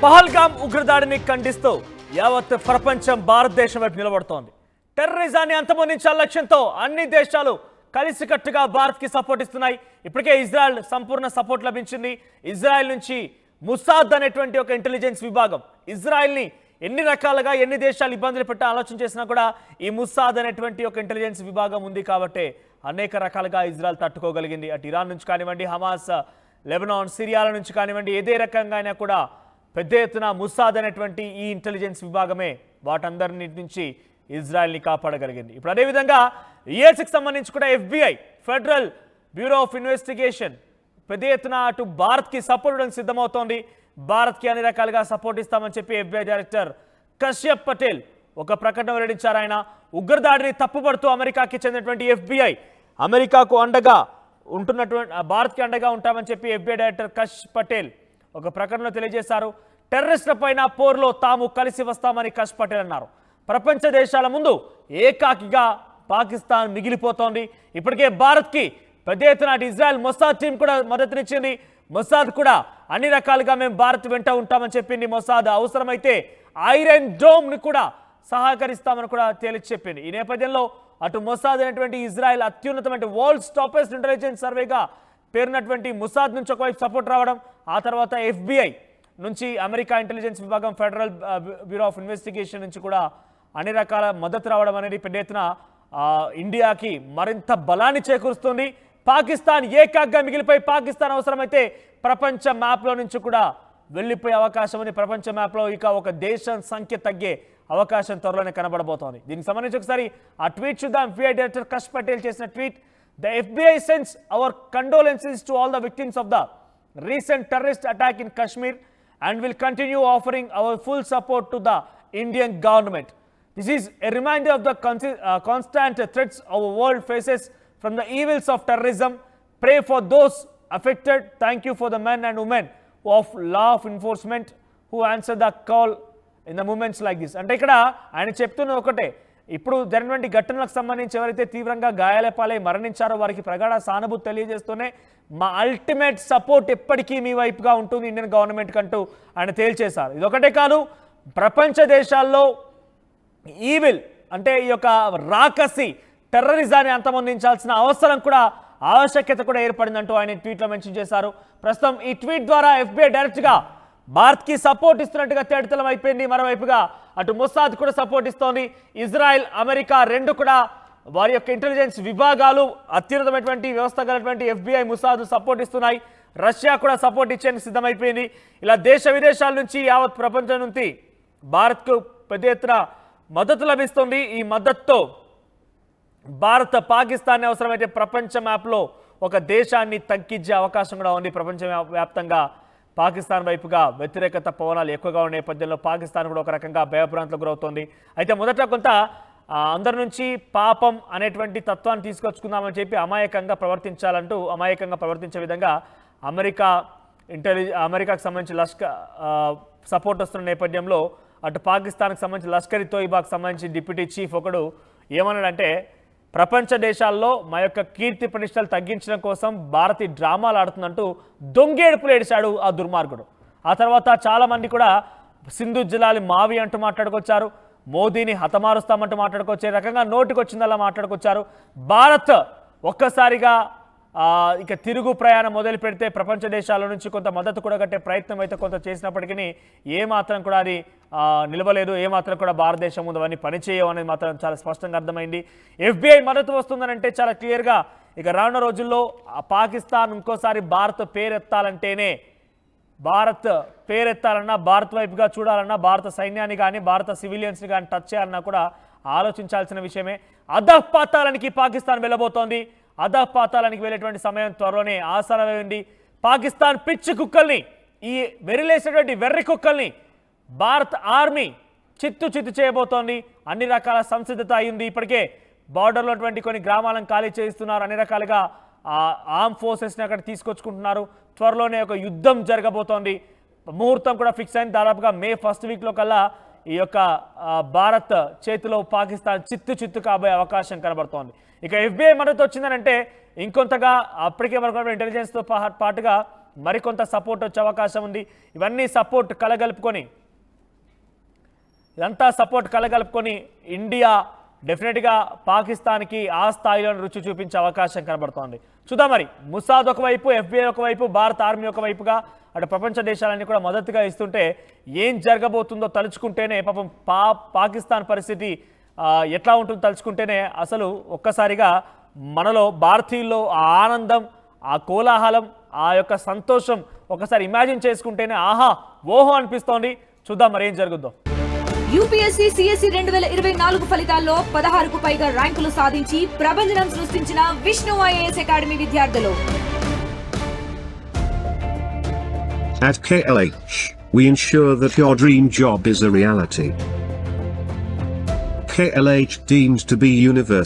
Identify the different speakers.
Speaker 1: పహల్గామ్ ఉగ్రదాడిని ఖండిస్తూ యావత్ ప్రపంచం భారతదేశం వైపు నిలబడుతోంది. టెర్రరిజాన్ని అంతమొందించాల లక్ష్యంతో అన్ని దేశాలు కలిసికట్టుగా భారత్కి సపోర్ట్ ఇస్తున్నాయి. ఇప్పటికే ఇజ్రాయెల్ సంపూర్ణ సపోర్ట్ లభించింది. ఇజ్రాయెల్ నుంచి ముసాద్ అనేటువంటి ఒక ఇంటెలిజెన్స్ విభాగం ఇజ్రాయెల్ని ఎన్ని రకాలుగా ఎన్ని దేశాలు ఇబ్బందులు పెట్టే ఆలోచన చేసినా కూడా ఈ ముసాద్ అనేటువంటి ఒక ఇంటెలిజెన్స్ విభాగం ఉంది కాబట్టి అనేక రకాలుగా ఇజ్రాయెల్ తట్టుకోగలిగింది. అటు ఇరాన్ నుంచి కానివ్వండి, హమాస్, లెబనాన్, సిరియాల నుంచి కానివ్వండి, ఏదే రకంగా అయినా కూడా పెద్ద ఎత్తున ముసాద్ అనేటువంటి ఈ ఇంటెలిజెన్స్ విభాగమే వాటందరి నుంచి ఇజ్రాయెల్ని కాపాడగలిగింది. ఇప్పుడు అదేవిధంగా యుఎస్కి సంబంధించి కూడా FBI federal bureau of investigation పెద్ద ఎత్తున అటు భారత్కి సపోర్ట్ ఇవ్వడానికి సిద్ధమవుతోంది. భారత్కి అన్ని రకాలుగా సపోర్ట్ ఇస్తామని చెప్పి FBI డైరెక్టర్ కశ్యప్ పటేల్ ఒక ప్రకటన వెల్లడించారు. ఆయన ఉగ్రదాడిని తప్పుపడుతూ అమెరికాకి చెందినటువంటి FBI అమెరికాకు అండగా ఉంటున్నటువంటి భారత్కి అండగా ఉంటామని చెప్పి FBI డైరెక్టర్ కశ్యప్ పటేల్ ఒక ప్రకటనలో తెలియజేశారు. టెర్రరిస్టుల పైన పోర్లో తాము కలిసి వస్తామని కశ్యప్ పటేల్ అన్నారు. ప్రపంచ దేశాల ముందు ఏకాకిగా పాకిస్తాన్ మిగిలిపోతోంది. ఇప్పటికే భారత్కి పెద్ద ఎత్తున ఇజ్రాయెల్ మొసాద్ టీం కూడా మద్దతునిచ్చింది. మొసాద్ కూడా అన్ని రకాలుగా మేము భారత్ వెంట ఉంటామని చెప్పింది. మొసాద్ అవసరమైతే ఐరన్ డోమ్ని కూడా సహకరిస్తామని కూడా తేల్చి చెప్పింది. ఈ నేపథ్యంలో అటు మొసాద్ అనేటువంటి ఇజ్రాయెల్ అత్యున్నతమైన వరల్డ్ టాపెస్ట్ ఇంటెలిజెన్స్ సర్వేగా పేరున్నటువంటి మొసాద్ నుంచి ఒకవైపు సపోర్ట్ రావడం, ఆ తర్వాత FBI నుంచి అమెరికా ఇంటెలిజెన్స్ విభాగం ఫెడరల్ బ్యూరో ఆఫ్ ఇన్వెస్టిగేషన్ నుంచి కూడా అన్ని రకాల మద్దతు రావడం అనేది పెద్ద ఎత్తున ఇండియాకి మరింత బలాన్ని చేకూరుస్తుంది. పాకిస్తాన్ ఏకాగ్గా మిగిలిపోయి పాకిస్తాన్ అవసరమైతే ప్రపంచ మ్యాప్లో నుంచి కూడా వెళ్ళిపోయే అవకాశం ఉంది. ప్రపంచ మ్యాప్లో ఇక ఒక దేశం సంఖ్య తగ్గే అవకాశం త్వరలోనే కనబడబోతోంది. దీనికి సంబంధించి ఒకసారి ఆ ట్వీట్ చూద్దాం. FBI డైరెక్టర్ కశ్యప్ పటేల్ చేసిన tweet: The FBI sends our condolences to all the victims of the recent terrorist attack in Kashmir and will continue offering our full support to the Indian government. This is a reminder of the constant threats our world faces from the evils of terrorism. Pray for those affected. Thank you for the men and women of law enforcement who answer the call in the moments like this. అంటే ఇక్కడ ఆయన చెప్తున్న ఒకటే, ఇప్పుడు జరిగినటువంటి ఘటనలకు సంబంధించి ఎవరైతే తీవ్రంగా గాయాల పాలై మరణించారో వారికి ప్రగాఢ సానుభూతి తెలియజేస్తూనే మా అల్టిమేట్ సపోర్ట్ ఎప్పటికీ మీ వైపుగా ఉంటుంది ఇండియన్ గవర్నమెంట్ కంటూ ఆయన తేల్చేశారు. ఇదొకటే కాదు, ప్రపంచ దేశాల్లో ఈవిల్ అంటే ఈ యొక్క రాకసి టెర్రరిజాన్ని అంతమొందించాల్సిన అవసరం కూడా ఆవశ్యకత కూడా ఏర్పడిందంటూ ఆయన ట్వీట్లో మెన్షన్ చేశారు. ప్రస్తుతం ఈ ట్వీట్ ద్వారా FBI డైరెక్ట్గా భారత్కి సపోర్ట్ ఇస్తున్నట్టుగా తేటతెల్లం అయిపోయింది. మరోవైపుగా అటు మొసాద్ కూడా సపోర్ట్ ఇస్తోంది. ఇజ్రాయెల్, అమెరికా రెండు కూడా వారి యొక్క ఇంటెలిజెన్స్ విభాగాలు అత్యున్నతమైనటువంటి వ్యవస్థ కలిగినటువంటి FBI, మొసాద్ సపోర్ట్ ఇస్తున్నాయి. రష్యా కూడా సపోర్ట్ ఇచ్చేందుకు సిద్ధమైపోయింది. ఇలా దేశ విదేశాల నుంచి యావత్ ప్రపంచం నుంచి భారత్కు పెద్ద ఎత్తున మద్దతు లభిస్తుంది. ఈ మద్దతుతో భారత్ పాకిస్తాన్ అవసరమైతే ప్రపంచ మ్యాప్లో ఒక దేశాన్ని తగ్గించే అవకాశం కూడా ఉంది. ప్రపంచ వ్యాప్తంగా పాకిస్తాన్ వైపుగా వ్యతిరేకత పవనాలు ఎక్కువగా ఉన్న నేపథ్యంలో పాకిస్తాన్ కూడా ఒక రకంగా భయభ్రాంతులకు గురవుతోంది. అయితే మొదట కొంత అందరి నుంచి పాపం అనేటువంటి తత్వాన్ని తీసుకొచ్చుకుందామని చెప్పి అమాయకంగా ప్రవర్తించే విధంగా అమెరికాకు సంబంధించి సపోర్ట్ వస్తున్న నేపథ్యంలో అటు పాకిస్తాన్కి సంబంధించి లష్కర్-ఇ-తోయిబాకు సంబంధించి డిప్యూటీ చీఫ్ ఒకడు ఏమన్నాడంటే, ప్రపంచ దేశాల్లో మా యొక్క కీర్తి ప్రతిష్టలు తగ్గించడం కోసం భారత్ డ్రామాలు ఆడుతుందంటూ దొంగేడుపులు ఏడిశాడు ఆ దుర్మార్గుడు. ఆ తర్వాత చాలామంది కూడా సింధు జిలాలి మావి అంటూ మాట్లాడుకొచ్చారు, మోదీని హతమారుస్తామంటూ మాట్లాడుకొచ్చే రకంగా నోటికి వచ్చిందలా మాట్లాడుకొచ్చారు. భారత్ ఒక్కసారిగా ఇక తిరుగు ప్రయాణం మొదలు పెడితే ప్రపంచ దేశాల నుంచి కొంత మద్దతు కూడా కట్టే ప్రయత్నం అయితే కొంత చేసినప్పటికీ ఏమాత్రం కూడా అది నిలవలేదు. ఏమాత్రం కూడా భారతదేశం ముందు అవన్నీ పనిచేయవు అనేది మాత్రం చాలా స్పష్టంగా అర్థమైంది. FBI మద్దతు వస్తుందనంటే చాలా క్లియర్గా ఇక రానున్న రోజుల్లో పాకిస్తాన్ ఇంకోసారి భారత్ పేరెత్తాలంటేనే, భారత్ పేరెత్తాలన్నా, భారత్ వైపుగా చూడాలన్నా, భారత సైన్యాన్ని కానీ భారత సివిలియన్స్ని కానీ టచ్ చేయాలన్నా కూడా ఆలోచించాల్సిన విషయమే. అధఃపాతాళానికి పాకిస్తాన్ వెళ్ళబోతోంది. అధఃపాతాళానికి వెళ్ళేటువంటి సమయం త్వరలోనే ఆసన్నమైంది. పాకిస్తాన్ పిచ్చి కుక్కల్ని, ఈ వెర్రిలేసినటువంటి వెర్రి కుక్కల్ని భారత్ ఆర్మీ చిత్తు చేయబోతోంది. అన్ని రకాల సంసిద్ధత అయింది. ఇప్పటికే బార్డర్లో ఉన్నటువంటి కొన్ని గ్రామాలను ఖాళీ చేయిస్తున్నారు. అన్ని రకాలుగా ఆర్మ్ ఫోర్సెస్ని అక్కడ తీసుకొచ్చుకుంటున్నారు. త్వరలోనే ఒక యుద్ధం జరగబోతోంది. ముహూర్తం కూడా ఫిక్స్ అయింది. దాదాపుగా మే 1st వీక్లో కల్లా ఈ యొక్క భారత్ చేతిలో పాకిస్తాన్ చిత్తు కాబోయే అవకాశం కనబడుతోంది. ఇక FBI మద్దతు వచ్చిందనంటే ఇంకొంతగా అప్పటికే వరకు ఇంటెలిజెన్స్తో పాటుగా మరికొంత సపోర్ట్ వచ్చే అవకాశం ఉంది. ఇవన్నీ సపోర్ట్ కలగలుపుకొని ఇండియా డెఫినెట్గా పాకిస్తాన్కి ఆ స్థాయిలో రుచి చూపించే అవకాశం కనబడుతోంది. చూద్దాం మరి. ముసాద్ ఒకవైపు, FBI ఒకవైపు, భారత ఆర్మీ ఒకవైపుగా అటు ప్రపంచ దేశాలన్నీ కూడా మద్దతుగా ఇస్తుంటే ఏం జరగబోతుందో తలుచుకుంటేనే పాపం పాకిస్తాన్ పరిస్థితి ఎట్లా ఉంటుందో తలుచుకుంటేనే అసలు ఒక్కసారిగా మనలో భారతీయుల్లో ఆ ఆనందం, ఆ కోలాహలం, ఆ యొక్క సంతోషం ఒకసారి ఇమాజిన్ చేసుకుంటేనే ఆహా ఓహో అనిపిస్తోంది. చూద్దాం మరి ఏం జరుగుద్దో.
Speaker 2: UPSC CSE 2024 ఫలితాల్లో 16కు పైగా ర్యాంకులు సాధించి ప్రభంజనం సృష్టించిన విష్ణు IAS అకాడమీ విద్యార్థులు.
Speaker 3: At KLH, we ensure that your dream job is a reality. KLH deems to be university.